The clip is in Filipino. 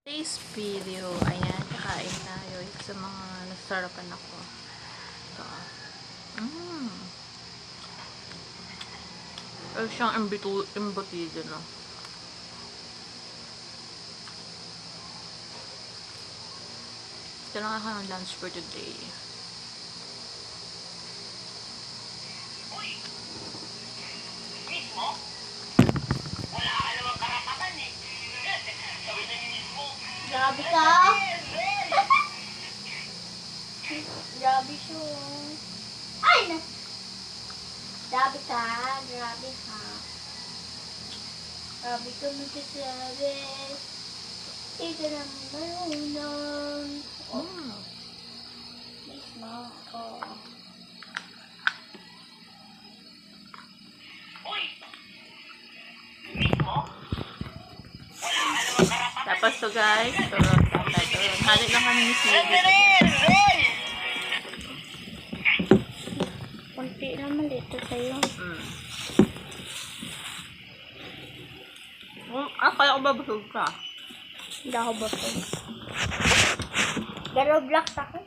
Today's video, ayan, kakain tayo. Isa sa mga nasarapan ako. Ito. Ay, siyang embutido, no? Ito lang ako ng lunch for today. Grabe ka! Grabe siya. Ay! Grabe ka. Grabe ka. Grabe ka magsasabi. Ito na marunong. Miss mo ako. Tapos to guys, halik lang kami ni Siri. Kunti naman dito sa'yo. Kaya ko babusog ka. Hindi ako basog. Pero black ako.